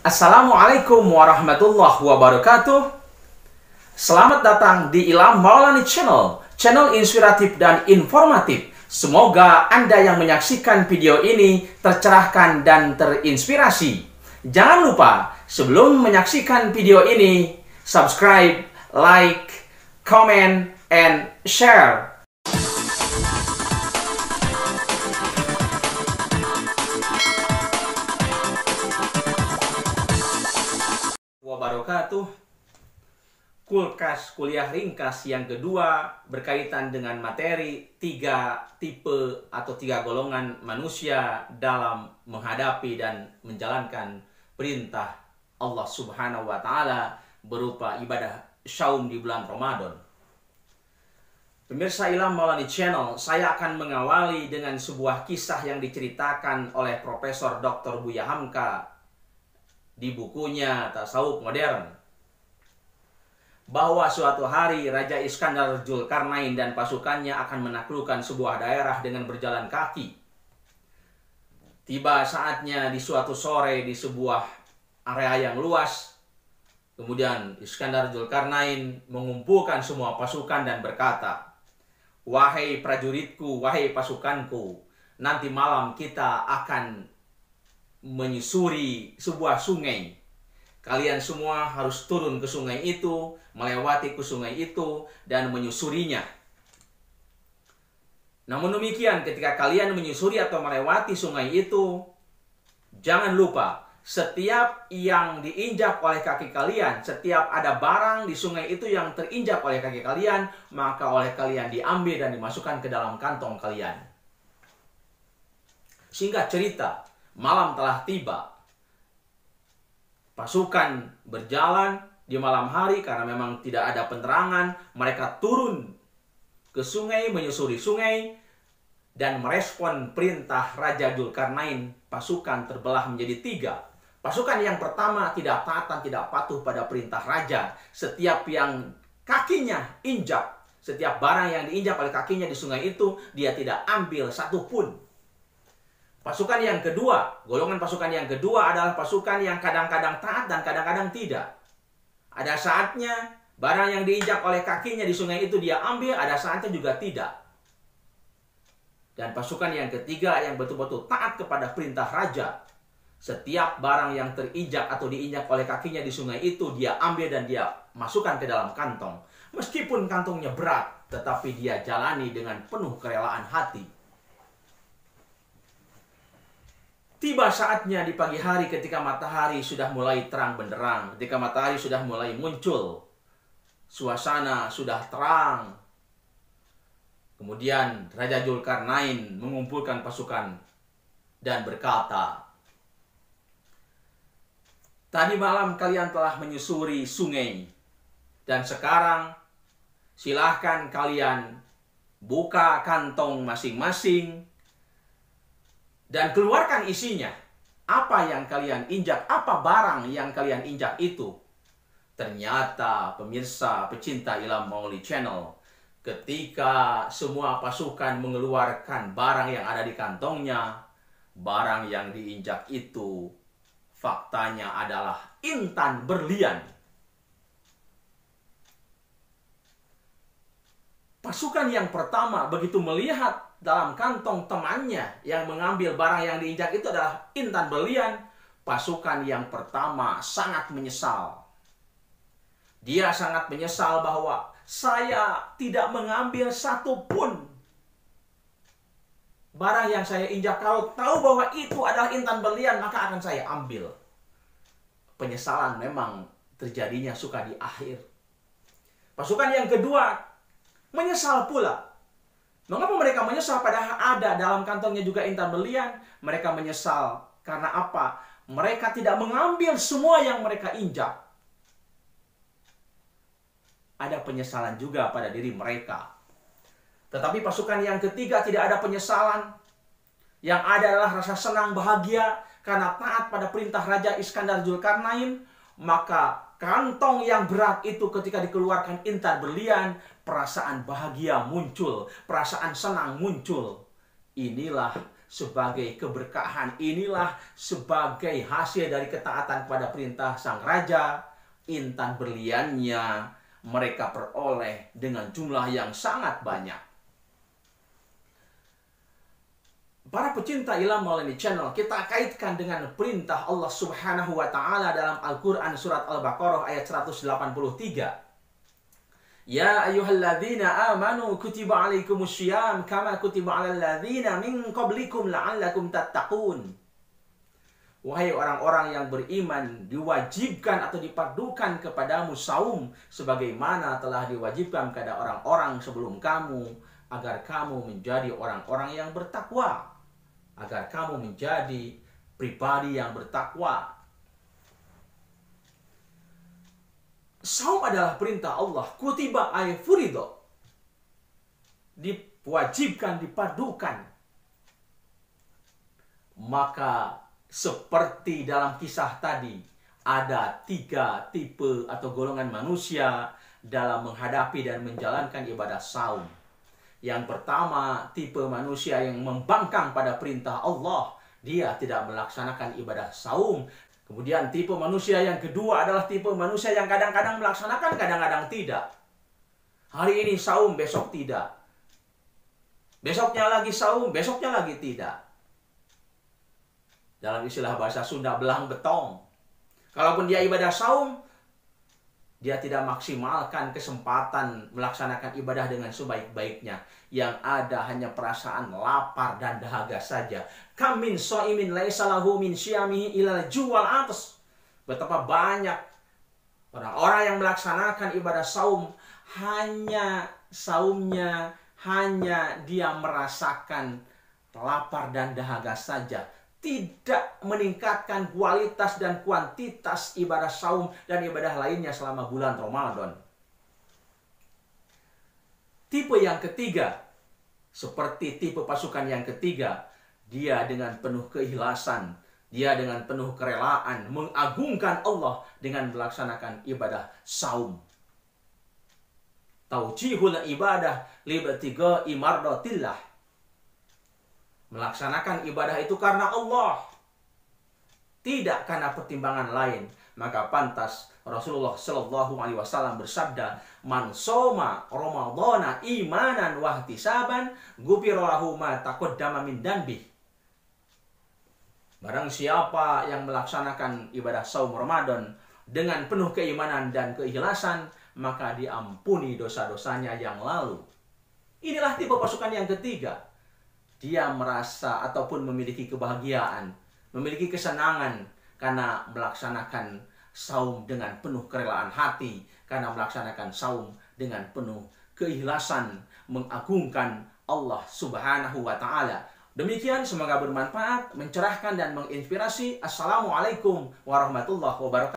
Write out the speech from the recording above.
Assalamualaikum warahmatullahi wabarakatuh. Selamat datang di Ilham Maulani Channel, channel inspiratif dan informatif. Semoga Anda yang menyaksikan video ini tercerahkan dan terinspirasi. Jangan lupa sebelum menyaksikan video ini, subscribe, like, comment, and share. Wabarakatuh. Kulkas kuliah ringkas yang kedua berkaitan dengan materi 3 tipe atau 3 golongan manusia dalam menghadapi dan menjalankan perintah Allah Subhanahu wa Ta'ala berupa ibadah syaum di bulan Ramadan. Pemirsa Ilham Maulani Channel, saya akan mengawali dengan sebuah kisah yang diceritakan oleh Profesor Dr. Buya Hamka di bukunya Tasawuf Modern, bahwa suatu hari Raja Iskandar Zulkarnain dan pasukannya akan menaklukkan sebuah daerah dengan berjalan kaki. Tiba saatnya di suatu sore di sebuah area yang luas. Kemudian Iskandar Zulkarnain mengumpulkan semua pasukan dan berkata, "Wahai prajuritku, wahai pasukanku, nanti malam kita akan menyusuri sebuah sungai. Kalian semua harus turun ke sungai itu, melewati ke sungai itu, dan menyusurinya. Namun demikian, ketika kalian menyusuri atau melewati sungai itu, jangan lupa, setiap yang diinjak oleh kaki kalian, setiap ada barang di sungai itu yang terinjak oleh kaki kalian, maka oleh kalian diambil dan dimasukkan ke dalam kantong kalian." Singkat cerita, malam telah tiba. Pasukan berjalan di malam hari karena memang tidak ada penerangan. Mereka turun ke sungai, menyusuri sungai, dan merespon perintah Raja Zulkarnain. Pasukan terbelah menjadi 3. Pasukan yang pertama tidak taat dan tidak patuh pada perintah Raja. Setiap yang kakinya injak, setiap barang yang diinjak oleh kakinya di sungai itu, dia tidak ambil satupun. Pasukan yang kedua, golongan pasukan yang kedua adalah pasukan yang kadang-kadang taat dan kadang-kadang tidak. Ada saatnya barang yang diinjak oleh kakinya di sungai itu dia ambil, ada saatnya juga tidak. Dan pasukan yang ketiga yang betul-betul taat kepada perintah Raja. Setiap barang yang terinjak atau diinjak oleh kakinya di sungai itu dia ambil dan dia masukkan ke dalam kantong. Meskipun kantongnya berat, tetapi dia jalani dengan penuh kerelaan hati. Tiba saatnya di pagi hari ketika matahari sudah mulai terang benderang, ketika matahari sudah mulai muncul, suasana sudah terang. Kemudian Raja Zulkarnain mengumpulkan pasukan dan berkata, "Tadi malam kalian telah menyusuri sungai, dan sekarang silahkan kalian buka kantong masing-masing dan keluarkan isinya. Apa yang kalian injak, apa barang yang kalian injak itu." Ternyata pemirsa pecinta Ilham Maulani Channel, ketika semua pasukan mengeluarkan barang yang ada di kantongnya, barang yang diinjak itu faktanya adalah intan berlian. Pasukan yang pertama begitu melihat dalam kantong temannya yang mengambil barang yang diinjak itu adalah intan berlian, pasukan yang pertama sangat menyesal. Dia sangat menyesal bahwa saya tidak mengambil satupun barang yang saya injak. Kalau tahu bahwa itu adalah intan berlian, maka akan saya ambil. Penyesalan memang terjadinya suka di akhir. Pasukan yang kedua menyesal pula. Mengapa mereka menyesal padahal ada dalam kantongnya juga intan berlian? Mereka menyesal karena apa? Mereka tidak mengambil semua yang mereka injak. Ada penyesalan juga pada diri mereka. Tetapi pasukan yang ketiga tidak ada penyesalan. Yang ada adalah rasa senang bahagia karena taat pada perintah Raja Iskandar Zulkarnain. Maka kantong yang berat itu ketika dikeluarkan intan berlian, perasaan bahagia muncul, perasaan senang muncul. Inilah sebagai keberkahan. Inilah sebagai hasil dari ketaatan kepada perintah sang raja. Intan berliannya mereka peroleh dengan jumlah yang sangat banyak. Para pecinta ilmu melalui channel, kita kaitkan dengan perintah Allah Subhanahu wa Ta'ala dalam Al-Quran surat Al-Baqarah ayat 183. Ya ayyuhalladzina amanu kutiba alaikumussyiyam kama kutiba alal ladzina min qablikum la'allakum tattaqun. Wahai orang-orang yang beriman, diwajibkan atau dipadukan kepadamu saum sebagaimana telah diwajibkan kepada orang-orang sebelum kamu, agar kamu menjadi orang-orang yang bertakwa, agar kamu menjadi pribadi yang bertakwa. Saum adalah perintah Allah. Kutiba ay furido. Diwajibkan, dipadukan. Maka seperti dalam kisah tadi, ada 3 tipe atau golongan manusia dalam menghadapi dan menjalankan ibadah saum. Yang pertama, tipe manusia yang membangkang pada perintah Allah. Dia tidak melaksanakan ibadah saum. Kemudian tipe manusia yang kedua adalah tipe manusia yang kadang-kadang melaksanakan, kadang-kadang tidak. Hari ini saum, besok tidak. Besoknya lagi saum, besoknya lagi tidak. Dalam istilah bahasa Sunda, belang betong. Kalaupun dia ibadah saum, dia tidak maksimalkan kesempatan melaksanakan ibadah dengan sebaik-baiknya. Yang ada hanya perasaan lapar dan dahaga saja. Kam min shaimin laisa lahu min syiyamihi ilal juwal atas. Betapa banyak orang-orang yang melaksanakan ibadah saum, hanya saumnya hanya dia merasakan lapar dan dahaga saja. Tidak meningkatkan kualitas dan kuantitas ibadah saum dan ibadah lainnya selama bulan Ramadan. Tipe yang ketiga, seperti tipe pasukan yang ketiga, dia dengan penuh keikhlasan, dia dengan penuh kerelaan mengagungkan Allah dengan melaksanakan ibadah saum. Taujihul ibadah libtigai mardatillah. Melaksanakan ibadah itu karena Allah, tidak karena pertimbangan lain. Maka pantas Rasulullah Shallallahu Alaihi Wasallam bersabda, "Man soma Ramadhana imanan wahtisaban, ghufira lahu ma taqaddama min danbi." Barang siapa yang melaksanakan ibadah saum Ramadan dengan penuh keimanan dan keikhlasan, maka diampuni dosa-dosanya yang lalu. Inilah tipe pasukan yang ketiga. Dia merasa ataupun memiliki kebahagiaan, memiliki kesenangan karena melaksanakan saum dengan penuh kerelaan hati, karena melaksanakan saum dengan penuh keikhlasan, mengagungkan Allah Subhanahu wa Ta'ala. Demikian, semoga bermanfaat, mencerahkan dan menginspirasi. Assalamualaikum warahmatullahi wabarakatuh.